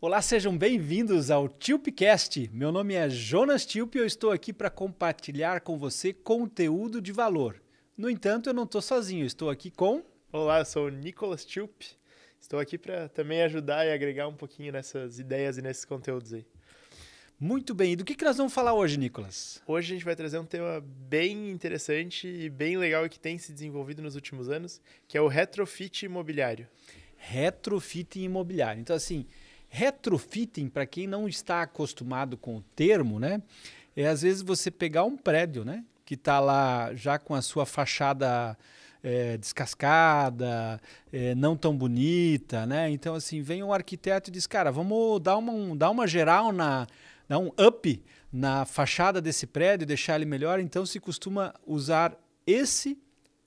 Olá, sejam bem-vindos ao TilpCast. Meu nome é Jonas Tilp e eu estou aqui para compartilhar com você conteúdo de valor. No entanto, eu não estou sozinho, eu estou aqui com... Olá, eu sou o Nicolas Tilp. Estou aqui para também ajudar e agregar um pouquinho nessas ideias e nesses conteúdos aí. Muito bem, e do que nós vamos falar hoje, Nicolas? Hoje a gente vai trazer um tema bem interessante e bem legal e que tem se desenvolvido nos últimos anos, que é o retrofit imobiliário. Retrofitting imobiliário. Então, assim, retrofitting, para quem não está acostumado com o termo, né? É às vezes você pegar um prédio, né? Que está lá já com a sua fachada descascada, não tão bonita, né? Então, assim, vem um arquiteto e diz, cara, vamos dar uma geral, dar um up na fachada desse prédio, deixar ele melhor. Então, se costuma usar esse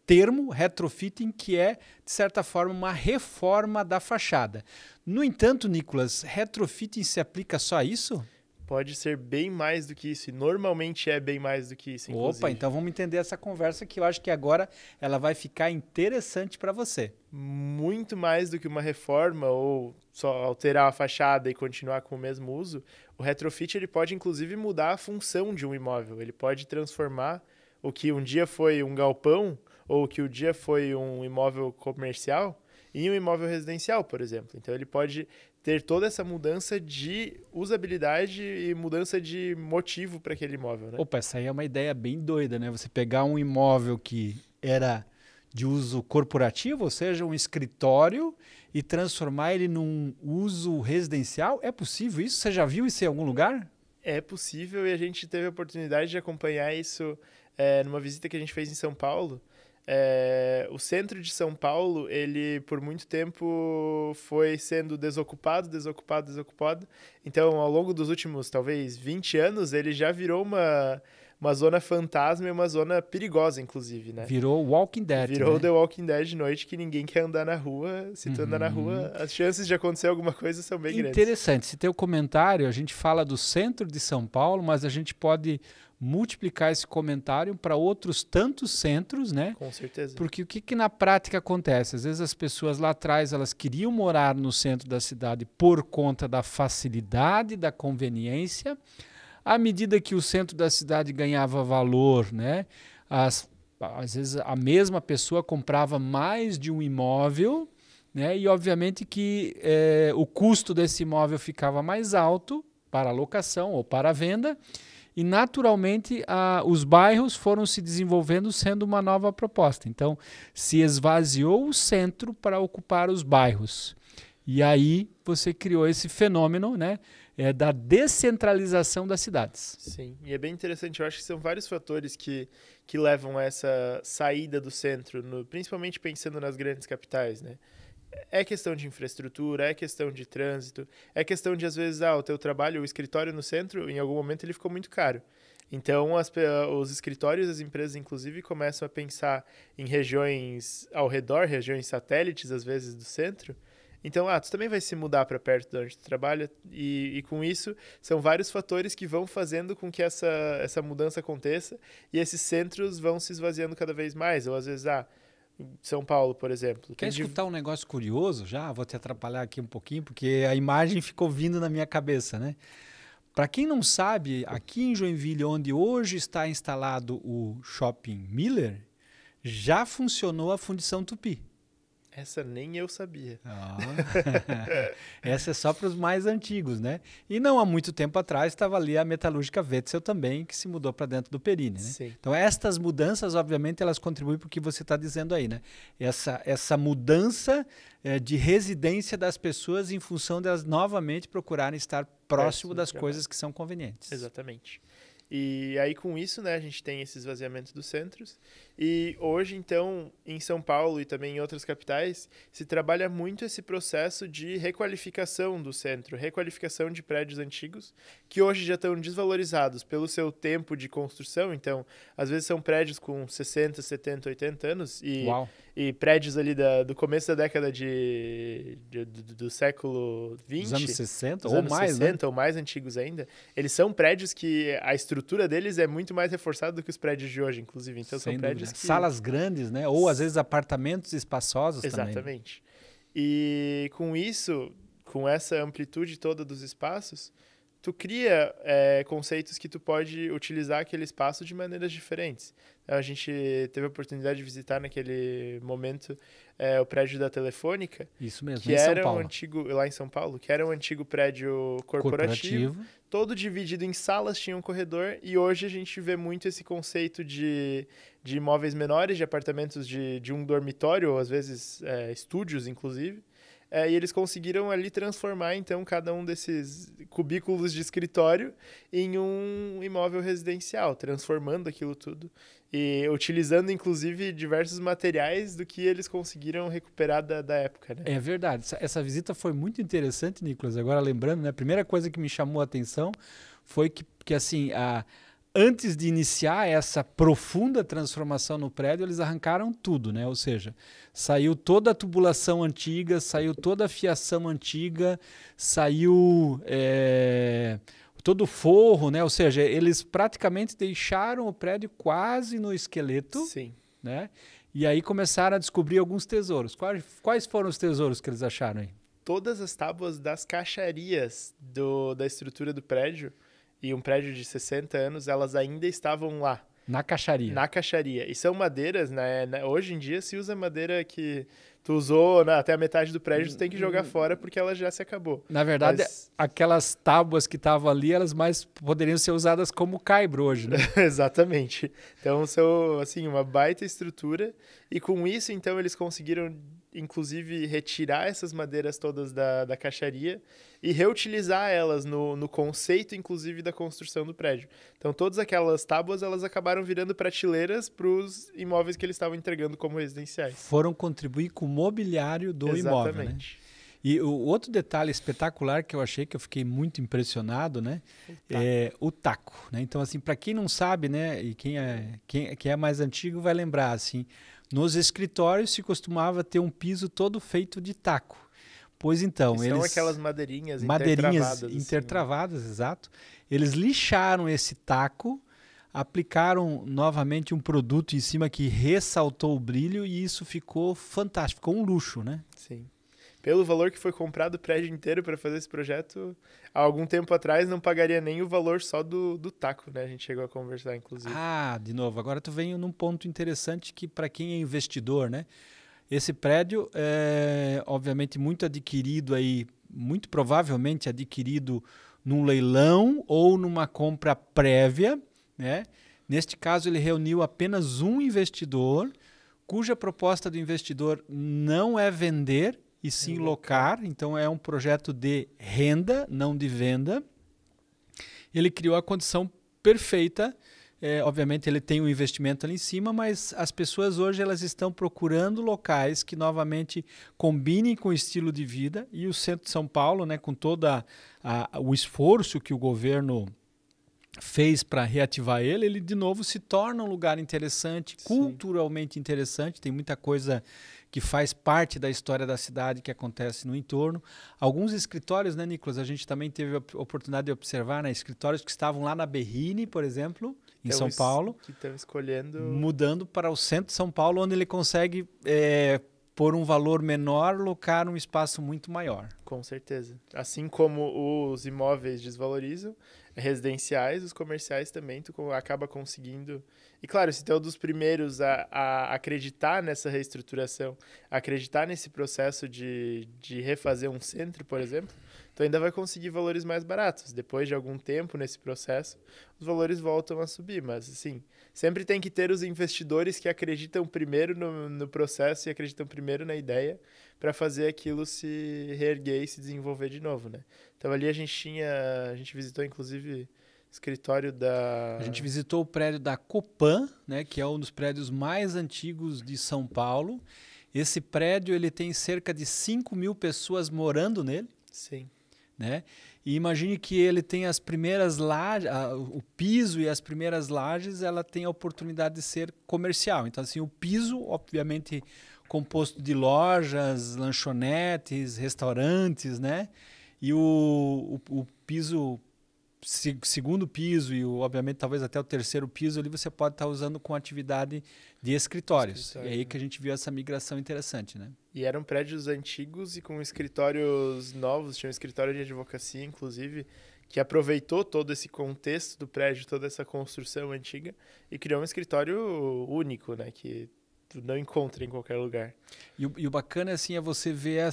termo, retrofitting, que é, de certa forma, uma reforma da fachada. No entanto, Nicolas, retrofitting se aplica só a isso? Pode ser bem mais do que isso, e normalmente é bem mais do que isso, inclusive. Opa, então vamos entender essa conversa que eu acho que agora ela vai ficar interessante para você. Muito mais do que uma reforma ou só alterar a fachada e continuar com o mesmo uso, o retrofit ele pode inclusive mudar a função de um imóvel. Ele pode transformar o que um dia foi um galpão ou o que um dia foi um imóvel comercial em um imóvel residencial, por exemplo. Então ele pode ter toda essa mudança de usabilidade e mudança de motivo para aquele imóvel, né? Opa, essa aí é uma ideia bem doida, né? Você pegar um imóvel que era de uso corporativo, ou seja, um escritório, e transformar ele num uso residencial? É possível isso? Você já viu isso em algum lugar? É possível e a gente teve a oportunidade de acompanhar isso numa visita que a gente fez em São Paulo. O centro de São Paulo, ele por muito tempo foi sendo desocupado. Então, ao longo dos últimos, talvez, 20 anos, ele já virou uma zona fantasma e uma zona perigosa, inclusive, né? Virou Walking Dead, Virou né? The Walking Dead de noite, que ninguém quer andar na rua. Se tu andar na rua, as chances de acontecer alguma coisa são bem grandes. Interessante. Se tem o comentário, a gente fala do centro de São Paulo, mas a gente pode multiplicar esse comentário para outros tantos centros, né? Com certeza. Porque o que na prática acontece? Às vezes as pessoas lá atrás elas queriam morar no centro da cidade por conta da facilidade, da conveniência. À medida que o centro da cidade ganhava valor, né? Às vezes a mesma pessoa comprava mais de um imóvel, né? E obviamente que o custo desse imóvel ficava mais alto para a locação ou para a venda. E, naturalmente, os bairros foram se desenvolvendo sendo uma nova proposta. Então, se esvaziou o centro para ocupar os bairros. E aí você criou esse fenômeno, né, da descentralização das cidades. Sim, e é bem interessante. Eu acho que são vários fatores que levam a essa saída do centro, principalmente pensando nas grandes capitais, né? É questão de infraestrutura, é questão de trânsito, é questão de, às vezes, o teu trabalho, o escritório no centro, em algum momento ele ficou muito caro. Então, os escritórios, as empresas, inclusive, começam a pensar em regiões ao redor, regiões satélites, às vezes, do centro. Então, tu também vai se mudar para perto de onde tu trabalha e com isso, são vários fatores que vão fazendo com que essa mudança aconteça e esses centros vão se esvaziando cada vez mais. Ou, às vezes, São Paulo, por exemplo. Quer escutar um negócio curioso? Já vou te atrapalhar aqui um pouquinho, porque a imagem ficou vindo na minha cabeça, né? Para quem não sabe, aqui em Joinville, onde hoje está instalado o Shopping Miller, já funcionou a fundição Tupi. Essa nem eu sabia. Essa é só para os mais antigos, né? E não há muito tempo atrás estava ali a metalúrgica Wetzel também, que se mudou para dentro do Perini, né? Sim. Então, estas mudanças, obviamente, elas contribuem para o que você está dizendo aí, né? Essa mudança de residência das pessoas em função delas novamente procurarem estar próximo das coisas que são convenientes. Exatamente. E aí, com isso, né, a gente tem esse esvaziamento dos centros. E hoje, então, em São Paulo e também em outras capitais, se trabalha muito esse processo de requalificação do centro, requalificação de prédios antigos, que hoje já estão desvalorizados pelo seu tempo de construção. Então, às vezes são prédios com 60, 70, 80 anos e prédios ali do começo da década do século XX. Dos anos 60 ou ou mais, 60, né? ou mais antigos ainda. Eles são prédios que a estrutura deles é muito mais reforçada do que os prédios de hoje, inclusive. Então, Sem são prédios dúvida. Salas grandes, né? Ou às vezes apartamentos espaçosos também. Exatamente. E com com essa amplitude toda dos espaços, tu cria conceitos que tu pode utilizar aquele espaço de maneiras diferentes. Então, a gente teve a oportunidade de visitar naquele momento o prédio da Telefônica. Isso mesmo, que em São era Paulo. um antigo, lá em São Paulo, que era um antigo prédio corporativo, todo dividido em salas, tinha um corredor, e hoje a gente vê muito esse conceito de imóveis menores, de apartamentos de um dormitório, ou às vezes estúdios, inclusive. E eles conseguiram ali transformar, então, cada um desses cubículos de escritório em um imóvel residencial, transformando aquilo tudo e utilizando, inclusive, diversos materiais do que eles conseguiram recuperar da época, né? É verdade. Essa visita foi muito interessante, Nicolas. Agora, lembrando, né, a primeira coisa que me chamou a atenção foi que assim, antes de iniciar essa profunda transformação no prédio, eles arrancaram tudo, né? Ou seja, saiu toda a tubulação antiga, saiu toda a fiação antiga, saiu todo o forro, né? Ou seja, eles praticamente deixaram o prédio quase no esqueleto. Sim. Né? E aí começaram a descobrir alguns tesouros. Quais foram os tesouros que eles acharam aí? Todas as tábuas das caixarias da estrutura do prédio, e um prédio de 60 anos, elas ainda estavam lá. Na caixaria. Na caixaria. E são madeiras, né? Hoje em dia se usa madeira que tu usou até a metade do prédio, tu tem que jogar fora porque ela já se acabou. Na verdade, aquelas tábuas que estavam ali, elas mais poderiam ser usadas como caibro hoje, né? Exatamente. Então, são, assim, uma baita estrutura. E com isso, então, eles conseguiram, inclusive, retirar essas madeiras todas da caixaria e reutilizar elas no conceito, inclusive, da construção do prédio. Então, todas aquelas tábuas, elas acabaram virando prateleiras para os imóveis que eles estavam entregando como residenciais. Foram contribuir com o mobiliário do imóvel, né? E o outro detalhe espetacular que eu achei, que eu fiquei muito impressionado, né? É o taco, né? Então, assim, para quem não sabe, né? E quem é mais antigo vai lembrar, assim, nos escritórios se costumava ter um piso todo feito de taco. Pois então, são aquelas madeirinhas intertravadas, exato. Eles lixaram esse taco, aplicaram novamente um produto em cima que ressaltou o brilho e isso ficou fantástico, ficou um luxo, né? Sim. Pelo valor que foi comprado o prédio inteiro para fazer esse projeto, há algum tempo atrás não pagaria nem o valor só do taco, né? A gente chegou a conversar, inclusive. De novo, agora tu vem num ponto interessante que para quem é investidor, né? Esse prédio é, obviamente, muito adquirido aí, muito provavelmente adquirido num leilão ou numa compra prévia, né? Neste caso, ele reuniu apenas um investidor, cuja proposta do investidor não é vender, e sim locar. Então, é um projeto de renda, não de venda. Ele criou a condição perfeita. Obviamente, ele tem um investimento ali em cima, mas as pessoas hoje elas estão procurando locais que novamente combinem com o estilo de vida. E o centro de São Paulo, né, com todo o esforço que o governo fez para reativar ele de novo se torna um lugar interessante, culturalmente interessante, tem muita coisa que faz parte da história da cidade que acontece no entorno. Alguns escritórios, né, Nicolas, a gente também teve a oportunidade de observar, né, escritórios que estavam lá na Berrini, por exemplo, em São Paulo, que estão escolhendo... mudando para o centro de São Paulo, onde ele consegue, por um valor menor, locar um espaço muito maior. Com certeza. Assim como os imóveis desvalorizam, residenciais, os comerciais também, tu acaba conseguindo... E claro, se tu é um dos primeiros a acreditar nessa reestruturação, acreditar nesse processo de refazer um centro, por exemplo, tu ainda vai conseguir valores mais baratos. Depois de algum tempo nesse processo, os valores voltam a subir. Mas, assim, sempre tem que ter os investidores que acreditam primeiro no processo e acreditam primeiro na ideia para fazer aquilo se reerguer e se desenvolver de novo, né? Então, ali a gente visitou, inclusive, escritório da... A gente visitou o prédio da Copan, né, que é um dos prédios mais antigos de São Paulo. Esse prédio ele tem cerca de 5.000 pessoas morando nele. Sim. Né? E imagine que ele tem as primeiras lajes, o piso e as primeiras lajes, ela tem a oportunidade de ser comercial. Então, assim, o piso, obviamente, composto de lojas, lanchonetes, restaurantes, né? E o piso segundo piso e, obviamente, talvez até o terceiro piso ali você pode estar usando com atividade de escritórios. E aí que a gente viu essa migração interessante, né? E eram prédios antigos e com escritórios novos, tinha um escritório de advocacia, inclusive, que aproveitou todo esse contexto do prédio, toda essa construção antiga e criou um escritório único, né? Que tu não encontra em qualquer lugar. E o bacana assim, é você ver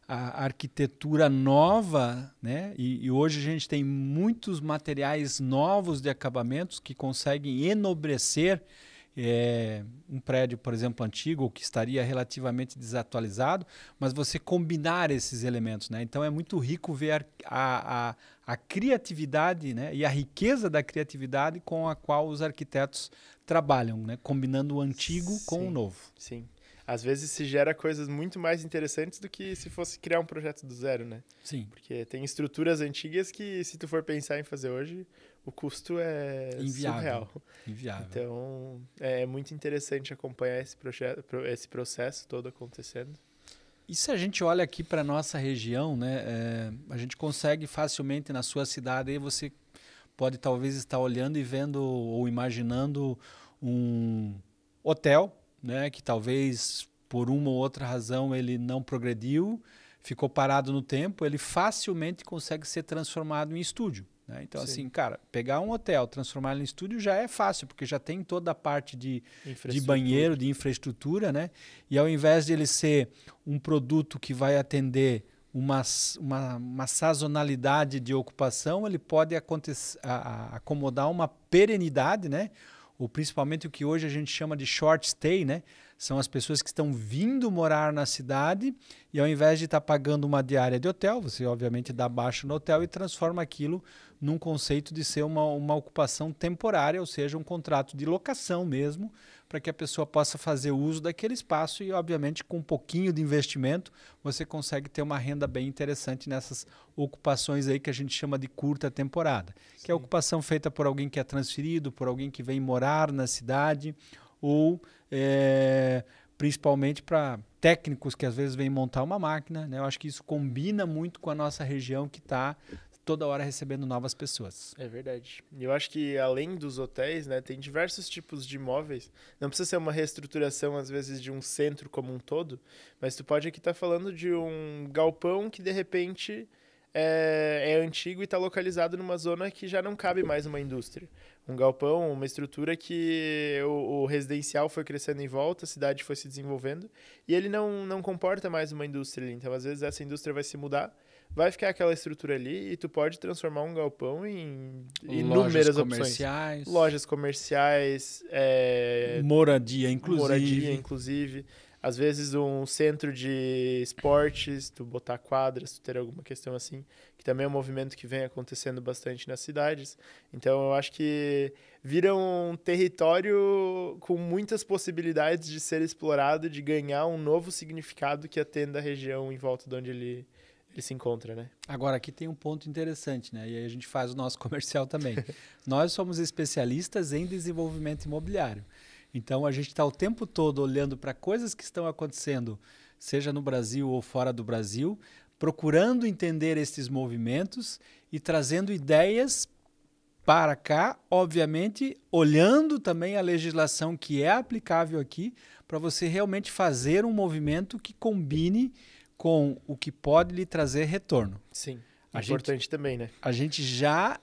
a arquitetura nova, né? E hoje a gente tem muitos materiais novos de acabamentos que conseguem enobrecer um prédio, por exemplo, antigo, que estaria relativamente desatualizado, mas você combinar esses elementos, né? Então é muito rico ver a criatividade, né? E a riqueza da criatividade com a qual os arquitetos trabalham, né? Combinando o antigo com o novo. Sim. Às vezes se gera coisas muito mais interessantes do que se fosse criar um projeto do zero, né? Sim. Porque tem estruturas antigas que, se tu for pensar em fazer hoje, o custo é surreal. Inviável. Então, é muito interessante acompanhar esse processo todo acontecendo. E se a gente olha aqui para a nossa região, né? A gente consegue facilmente na sua cidade, aí você pode talvez estar olhando e vendo ou imaginando um hotel, né, que talvez por uma ou outra razão ele não progrediu, ficou parado no tempo, ele facilmente consegue ser transformado em estúdio. Né? Então, assim, cara, pegar um hotel, transformar ele em estúdio já é fácil, porque já tem toda a parte de banheiro, de infraestrutura, né? E ao invés de ele ser um produto que vai atender uma sazonalidade de ocupação, ele pode acomodar uma perenidade, né? Ou principalmente o que hoje a gente chama de short stay, né? São as pessoas que estão vindo morar na cidade e ao invés de estar pagando uma diária de hotel, você obviamente dá baixa no hotel e transforma aquilo num conceito de ser uma ocupação temporária, ou seja, um contrato de locação mesmo, para que a pessoa possa fazer uso daquele espaço e, obviamente, com um pouquinho de investimento, você consegue ter uma renda bem interessante nessas ocupações aí que a gente chama de curta temporada. Sim. Que é a ocupação feita por alguém que é transferido, por alguém que vem morar na cidade ou principalmente para técnicos que às vezes vêm montar uma máquina. Né? Eu acho que isso combina muito com a nossa região que está toda hora recebendo novas pessoas. É verdade. E eu acho que além dos hotéis, né, tem diversos tipos de imóveis. Não precisa ser uma reestruturação, às vezes, de um centro como um todo, mas tu pode aqui estar falando de um galpão que, de repente, é antigo e está localizado numa zona que já não cabe mais uma indústria. Um galpão, uma estrutura que o residencial foi crescendo em volta, a cidade foi se desenvolvendo, e ele não comporta mais uma indústria ali. Então, às vezes, essa indústria vai se mudar, vai ficar aquela estrutura ali e tu pode transformar um galpão em inúmeras opções. Lojas comerciais. Moradia, inclusive. Às vezes um centro de esportes, tu botar quadras, tu ter alguma questão assim, que também é um movimento que vem acontecendo bastante nas cidades. Então eu acho que vira um território com muitas possibilidades de ser explorado, de ganhar um novo significado que atenda a região em volta de onde ele se encontra, né? Agora, aqui tem um ponto interessante, né? E aí a gente faz o nosso comercial também. Nós somos especialistas em desenvolvimento imobiliário. Então, a gente está o tempo todo olhando para coisas que estão acontecendo, seja no Brasil ou fora do Brasil, procurando entender esses movimentos e trazendo ideias para cá, obviamente, olhando também a legislação que é aplicável aqui, para você realmente fazer um movimento que combine com o que pode lhe trazer retorno. Sim, importante também, né? A gente já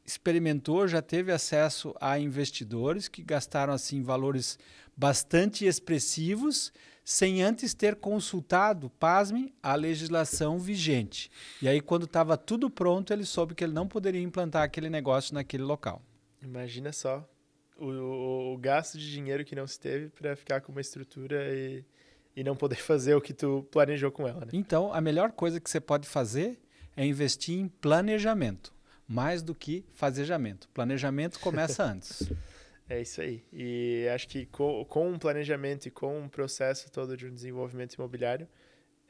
experimentou, já teve acesso a investidores que gastaram assim valores bastante expressivos sem antes ter consultado, pasmem, a legislação vigente. E aí, quando estava tudo pronto, ele soube que ele não poderia implantar aquele negócio naquele local. Imagina só o gasto de dinheiro que não se teve para ficar com uma estrutura e não poder fazer o que tu planejou com ela, né? Então, a melhor coisa que você pode fazer é investir em planejamento, mais do que fazejamento. Planejamento começa antes. É isso aí. E acho que com um planejamento e com um processo todo de um desenvolvimento imobiliário,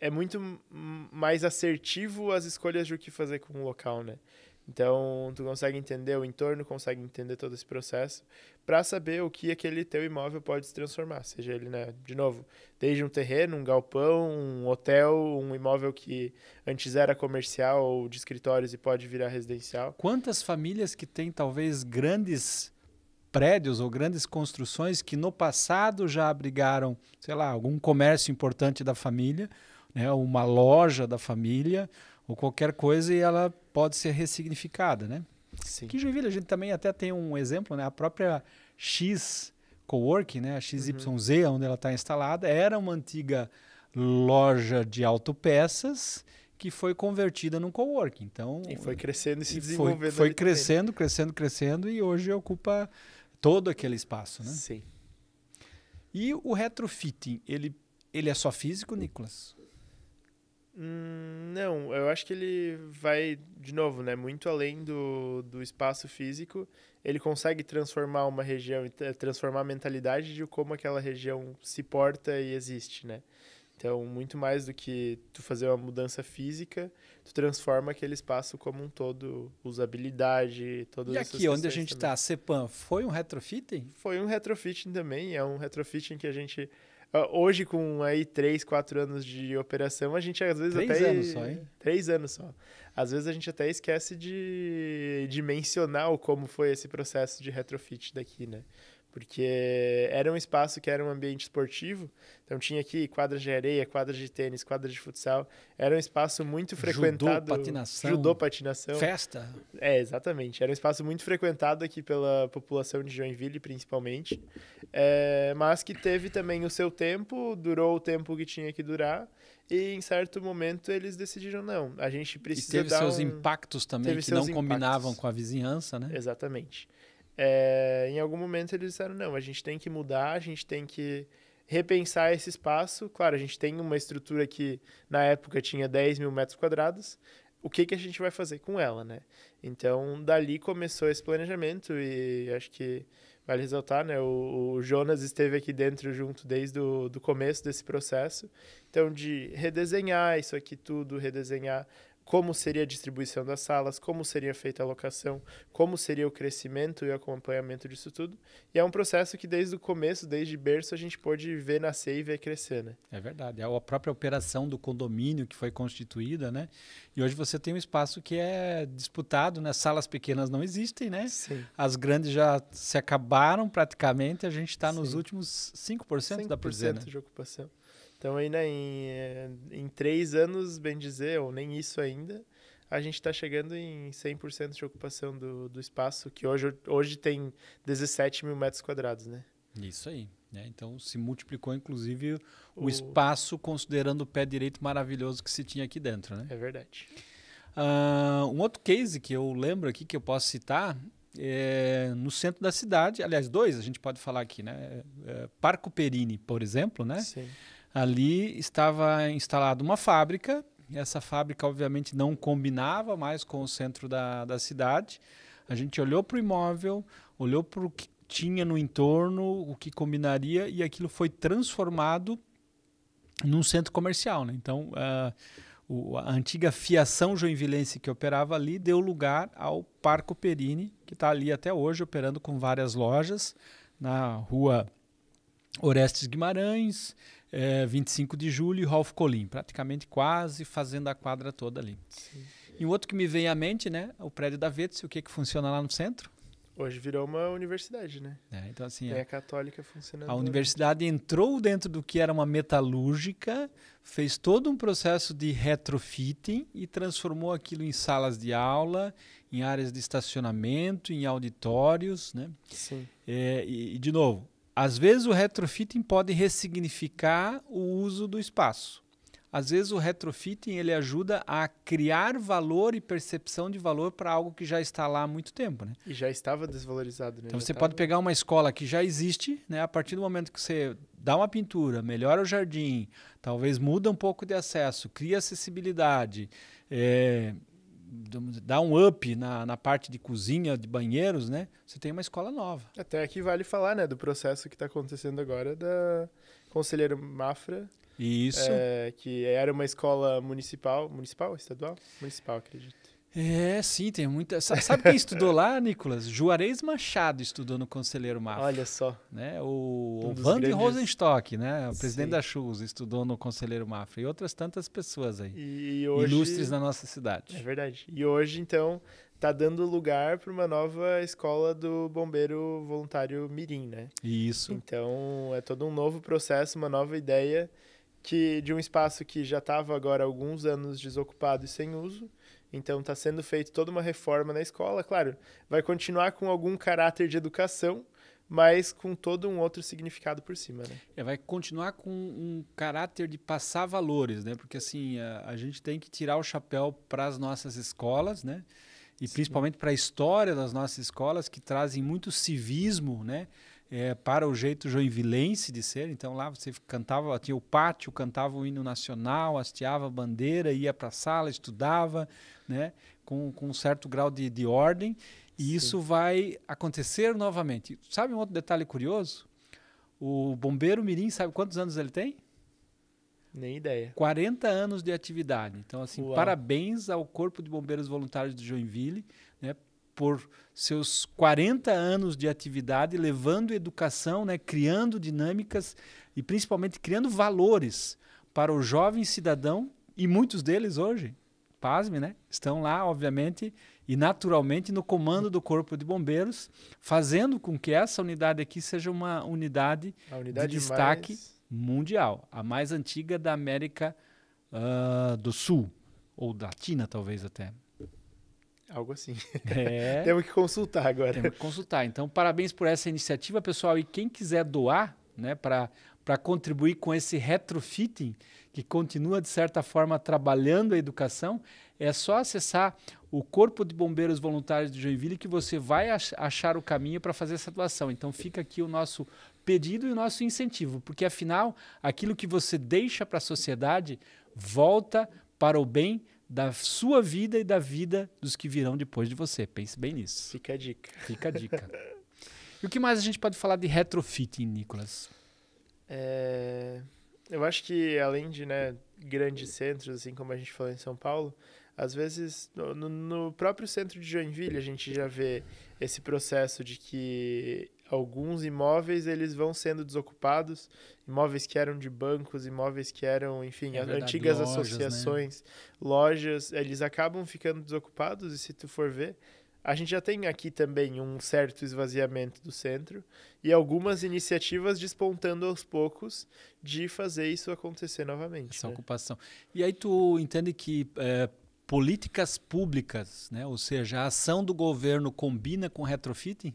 é muito mais assertivo as escolhas de o que fazer com o local, né? Então, tu consegue entender o entorno, consegue entender todo esse processo para saber o que aquele teu imóvel pode se transformar. Seja ele, né, de novo, desde um terreno, um galpão, um hotel, um imóvel que antes era comercial ou de escritórios e pode virar residencial. Quantas famílias que têm talvez grandes prédios ou grandes construções que no passado já abrigaram, sei lá, algum comércio importante da família, né, uma loja da família ou qualquer coisa e ela pode ser ressignificada, né? Sim. Aqui em Joinville a gente também até tem um exemplo, né? A própria X Coworking, né? A XYZ, onde ela está instalada, era uma antiga loja de autopeças que foi convertida num coworking. Então, E foi crescendo e se desenvolvendo. Foi crescendo, crescendo, crescendo e hoje ocupa todo aquele espaço, né? Sim. E o retrofitting, ele é só físico, Nicolas? Não, eu acho que ele vai, de novo, né, muito além do espaço físico. Ele consegue transformar uma região, transformar a mentalidade de como aquela região se porta e existe, né? Então, muito mais do que tu fazer uma mudança física, tu transforma aquele espaço como um todo, usabilidade, todas essas questões. E aqui, onde a questões gente também. está, a Cepan, foi um retrofitting? Foi um retrofitting também, é um retrofitting que a gente... Hoje, com aí 3, 4 anos de operação, a gente às vezes 3 até... anos só, hein? 3 anos só. Às vezes a gente até esquece de mencionar o como foi esse processo de retrofit daqui, né? Porque era um espaço que era um ambiente esportivo, então tinha aqui quadras de areia, quadras de tênis, quadras de futsal. Era um espaço muito frequentado. Judô, patinação. Festa. Exatamente. Era um espaço muito frequentado aqui pela população de Joinville, principalmente. Mas que teve também o seu tempo, durou o tempo que tinha que durar. E em certo momento eles decidiram, não, a gente precisa dar... E teve seus impactos também, que não combinavam com a vizinhança, né? Exatamente. Em algum momento eles disseram, não, a gente tem que mudar, a gente tem que repensar esse espaço. Claro, a gente tem uma estrutura que na época tinha 10 mil metros quadrados. O que a gente vai fazer com ela, né? Então, dali começou esse planejamento e acho que vale ressaltar, né? O Jonas esteve aqui dentro junto desde o começo desse processo. Então, de redesenhar isso aqui tudo, redesenhar como seria a distribuição das salas, como seria feita a locação, como seria o crescimento e o acompanhamento disso tudo. E é um processo que desde o começo, desde berço, a gente pôde ver nascer e ver crescer, né? É verdade. É a própria operação do condomínio que foi constituída, né? E hoje você tem um espaço que é disputado, né? Salas pequenas não existem, né? Sim. As grandes já se acabaram praticamente. A gente está nos últimos 5% da prisão, né? de ocupação. Então, aí, né, em 3 anos, bem dizer, ou nem isso ainda, a gente está chegando em 100% de ocupação do espaço, que hoje tem 17 mil metros quadrados, né? Isso aí. Né? Então, se multiplicou, inclusive, o espaço, considerando o pé direito maravilhoso que se tinha aqui dentro, né? É verdade. Um outro case que eu lembro aqui, que eu posso citar, é no centro da cidade. Aliás, 2 a gente pode falar aqui, né? Parco Perini, por exemplo, né? Sim. Ali estava instalada uma fábrica, e essa fábrica obviamente não combinava mais com o centro da cidade. A gente olhou para o imóvel, olhou para o que tinha no entorno, o que combinaria, e aquilo foi transformado num centro comercial, né? Então, a antiga fiação joinvilense que operava ali deu lugar ao Parco Perini, que está ali até hoje operando com várias lojas na rua Orestes Guimarães, 25 de julho e Rolf Colim, praticamente quase fazendo a quadra toda ali. Sim. E um outro que me veio à mente, né, o prédio da Vetsi, o que funciona lá no centro? Hoje virou uma universidade, né? Então, assim, Tem a Católica funcionando. A universidade entrou dentro do que era uma metalúrgica, fez todo um processo de retrofitting e transformou aquilo em salas de aula, em áreas de estacionamento, em auditórios, né? Sim. E de novo, às vezes o retrofitting pode ressignificar o uso do espaço. Às vezes o retrofitting ele ajuda a criar valor e percepção de valor para algo que já está lá há muito tempo, né? E já estava desvalorizado, né? Então você pode pegar uma escola que já existe, né? A partir do momento que você dá uma pintura, melhora o jardim, talvez muda um pouco de acesso, cria acessibilidade, dá um up na parte de cozinha, de banheiros, né? Você tem uma escola nova. Até aqui vale falar, né, do processo que está acontecendo agora da Conselheiro Mafra. Isso. Que era uma escola municipal, estadual? Municipal, acredito. Sim, tem muita. Sabe quem estudou lá, Nicolas? Juarez Machado estudou no Conselheiro Mafra. Olha só. Né? O dos Van de grandes... Rosenstock, né? O presidente Sim. da Schulz, estudou no Conselheiro Mafra. E outras tantas pessoas aí. E hoje... ilustres na nossa cidade. É verdade. E hoje, então, tá dando lugar para uma nova escola do bombeiro voluntário mirim, né? Isso. Então, é todo um novo processo, uma nova ideia de um espaço que já estava agora há alguns anos desocupado e sem uso. Então, está sendo feita toda uma reforma na escola. Claro, vai continuar com algum caráter de educação, mas com todo um outro significado por cima, né? Vai continuar com um caráter de passar valores, né? Porque assim, a gente tem que tirar o chapéu para as nossas escolas, né? E principalmente para a história das nossas escolas, que trazem muito civismo, né? Para o jeito joinvilense de ser. Então lá você cantava, tinha o pátio, cantava o hino nacional, hasteava a bandeira, ia para a sala, estudava, né? Com um certo grau de ordem. E isso vai acontecer novamente. Sabe um outro detalhe curioso? O bombeiro mirim, sabe quantos anos ele tem? Nem ideia. 40 anos de atividade. Então, assim, Uau. Parabéns ao Corpo de Bombeiros Voluntários de Joinville, né, por seus 40 anos de atividade, levando educação, né, criando dinâmicas e principalmente criando valores para o jovem cidadão, e muitos deles hoje, pasme, né, estão lá, obviamente, e naturalmente no comando do Corpo de Bombeiros, fazendo com que essa unidade aqui seja uma unidade de destaque mundial, a mais antiga da América do Sul, ou da Latina talvez até. Algo assim. É. Temos que consultar agora. Temos que consultar. Então, parabéns por essa iniciativa, pessoal. E quem quiser doar, né, para contribuir com esse retrofitting, que continua, de certa forma, trabalhando a educação, é só acessar o Corpo de Bombeiros Voluntários de Joinville que você vai achar o caminho para fazer essa doação. Então, fica aqui o nosso pedido e o nosso incentivo, porque, afinal, aquilo que você deixa para a sociedade volta para o bem da sua vida e da vida dos que virão depois de você. Pense bem nisso. Fica a dica. Fica a dica. E o que mais a gente pode falar de retrofitting, Nicolas? Eu acho que, além de, né, grandes centros, assim como a gente falou em São Paulo, às vezes no próprio centro de Joinville a gente já vê esse processo de que alguns imóveis eles vão sendo desocupados, imóveis que eram de bancos, imóveis que eram, enfim, verdade, antigas lojas, associações, né? Lojas, eles acabam ficando desocupados e se tu for ver, a gente já tem aqui também um certo esvaziamento do centro e algumas iniciativas despontando aos poucos de fazer isso acontecer novamente. Essa né? ocupação. E aí tu entende que políticas públicas, né, ou seja, a ação do governo combina com retrofitting?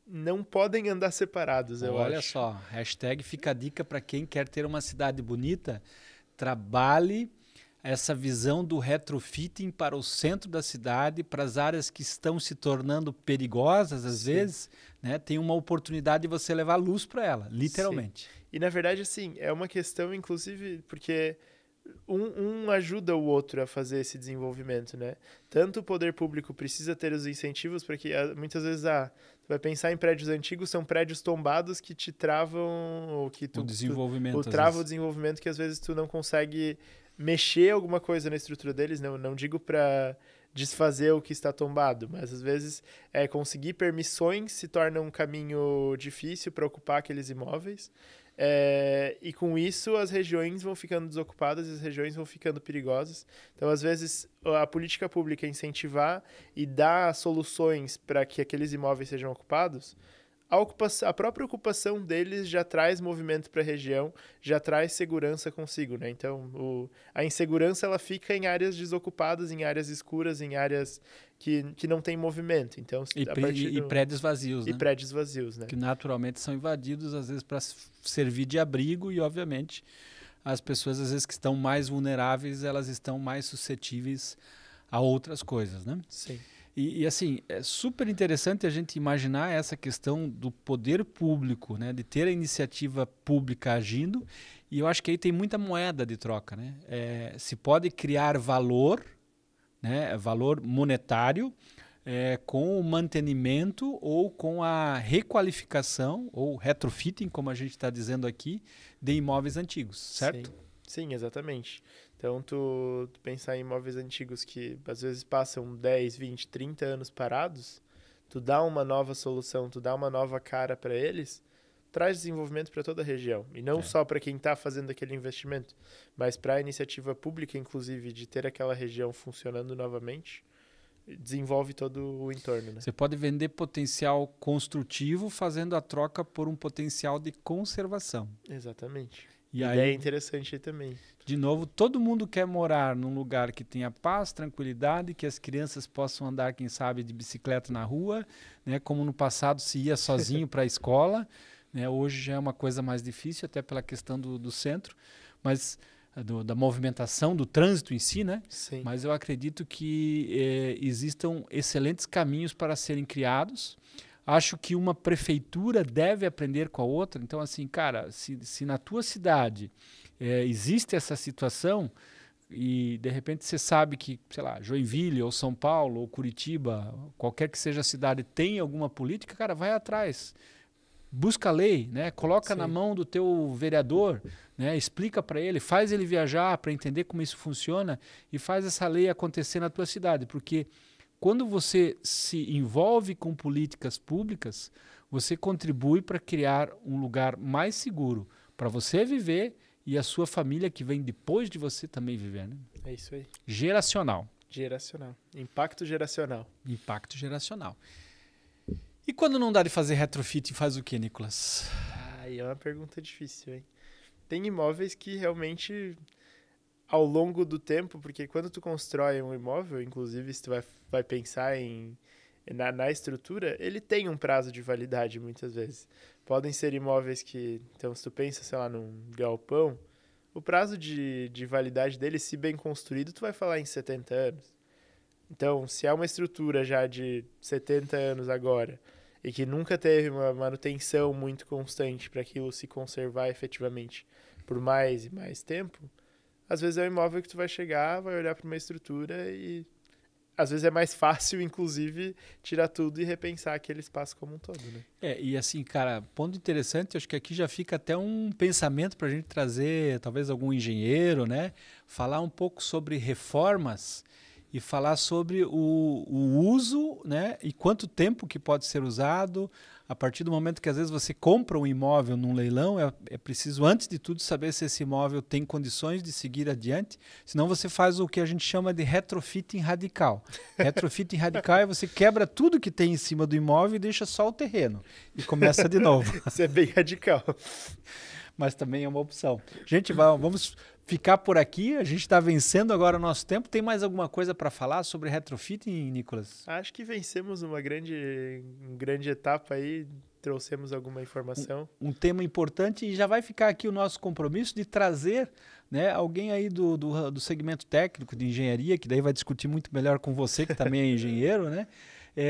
Não podem andar separados, eu acho. Olha só, hashtag fica a dica para quem quer ter uma cidade bonita, trabalhe essa visão do retrofitting para o centro da cidade, para as áreas que estão se tornando perigosas às vezes, né? Tem uma oportunidade de você levar luz para ela, literalmente. Sim. E na verdade, assim, é uma questão, inclusive, porque um ajuda o outro a fazer esse desenvolvimento, né? Tanto o poder público precisa ter os incentivos para que, muitas vezes, tu vai pensar em prédios antigos, são prédios tombados que te travam, ou que o desenvolvimento, trava o desenvolvimento, que às vezes tu não consegue mexer alguma coisa na estrutura deles, não digo para desfazer o que está tombado, mas às vezes conseguir permissões se torna um caminho difícil para ocupar aqueles imóveis. E com isso as regiões vão ficando desocupadas, as regiões vão ficando perigosas. Então, às vezes, a política pública incentivar e dar soluções para que aqueles imóveis sejam ocupados, a própria ocupação deles já traz movimento para a região, já traz segurança consigo, né? Então, a insegurança ela fica em áreas desocupadas, em áreas escuras, em áreas que não tem movimento. Então, e prédios vazios, né? E prédios vazios, né? Que naturalmente são invadidos, às vezes, para servir de abrigo e, obviamente, as pessoas, às vezes, que estão mais vulneráveis, elas estão mais suscetíveis a outras coisas, né? Sim. E assim, é super interessante a gente imaginar essa questão do poder público, né? De ter a iniciativa pública agindo, e eu acho que aí tem muita moeda de troca, né? Se pode criar valor, né? Valor monetário, com o mantenimento ou com a requalificação, ou retrofitting, como a gente está dizendo aqui, de imóveis antigos, certo? Sim, exatamente. Então, tu pensar em imóveis antigos que às vezes passam 10, 20, 30 anos parados, tu dá uma nova solução, tu dá uma nova cara para eles, traz desenvolvimento para toda a região. E não só para quem está fazendo aquele investimento, mas para a iniciativa pública, inclusive, de ter aquela região funcionando novamente, desenvolve todo o entorno. Né? Você pode vender potencial construtivo fazendo a troca por um potencial de conservação. Exatamente. E ideia aí, interessante aí também. de novo, todo mundo quer morar num lugar que tenha paz, tranquilidade, que as crianças possam andar, quem sabe, de bicicleta na rua, né? Como no passado se ia sozinho para a escola, né? Hoje já é uma coisa mais difícil, até pela questão do centro, mas da movimentação, do trânsito em si, né? Sim. Mas eu acredito que existam excelentes caminhos para serem criados. Acho que uma prefeitura deve aprender com a outra. Então, assim, cara, se na tua cidade existe essa situação e, de repente, você sabe que, sei lá, Joinville ou São Paulo ou Curitiba, qualquer que seja a cidade, tem alguma política, cara, vai atrás. Busca a lei, né? Coloca na mão do teu vereador, né? Explica para ele, faz ele viajar para entender como isso funciona e faz essa lei acontecer na tua cidade, porque quando você se envolve com políticas públicas, você contribui para criar um lugar mais seguro para você viver e a sua família que vem depois de você também viver. Né? É isso aí. Geracional. Geracional. Impacto geracional. Impacto geracional. E quando não dá de fazer retrofit, faz o quê, Nicolas? Aí é uma pergunta difícil, hein? Tem imóveis que realmente, ao longo do tempo, porque quando tu constrói um imóvel, inclusive se tu vai pensar na estrutura, ele tem um prazo de validade muitas vezes. Podem ser imóveis que, então se tu pensa, sei lá, num galpão, o prazo de validade dele, se bem construído, tu vai falar em 70 anos. Então, se há uma estrutura já de 70 anos agora e que nunca teve uma manutenção muito constante para aquilo se conservar efetivamente por mais e mais tempo, às vezes é um imóvel que tu vai chegar, vai olhar para uma estrutura e às vezes é mais fácil, inclusive, tirar tudo e repensar aquele espaço como um todo, né? E assim, cara, ponto interessante, acho que aqui já fica até um pensamento para a gente trazer, talvez algum engenheiro, né? Falar um pouco sobre reformas e falar sobre o uso, né? E quanto tempo que pode ser usado. A partir do momento que às vezes você compra um imóvel num leilão, é preciso, antes de tudo, saber se esse imóvel tem condições de seguir adiante. Senão você faz o que a gente chama de retrofitting radical. Retrofitting radical é você quebra tudo que tem em cima do imóvel e deixa só o terreno. E começa de novo. Isso é bem radical. Mas também é uma opção. Gente, vamos ficar por aqui. A gente está vencendo agora o nosso tempo. Tem mais alguma coisa para falar sobre retrofitting, Nicolas? Acho que vencemos uma grande etapa aí, trouxemos alguma informação. Um tema importante e já vai ficar aqui o nosso compromisso de trazer, né, alguém aí do segmento técnico de engenharia, que daí vai discutir muito melhor com você, que também é engenheiro, né?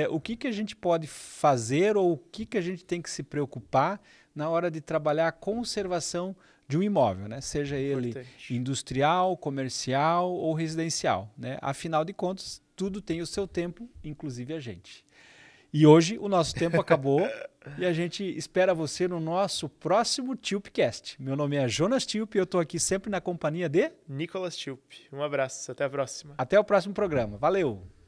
O que a gente pode fazer ou o que a gente tem que se preocupar na hora de trabalhar a conservação de um imóvel, né? Seja ele industrial, comercial ou residencial, né? Afinal de contas, tudo tem o seu tempo, inclusive a gente. E hoje o nosso tempo acabou e a gente espera você no nosso próximo Tilpcast. Meu nome é Jonas Tilp e eu estou aqui sempre na companhia de Nicolas Tilp. Um abraço, até a próxima. Até o próximo programa. Valeu!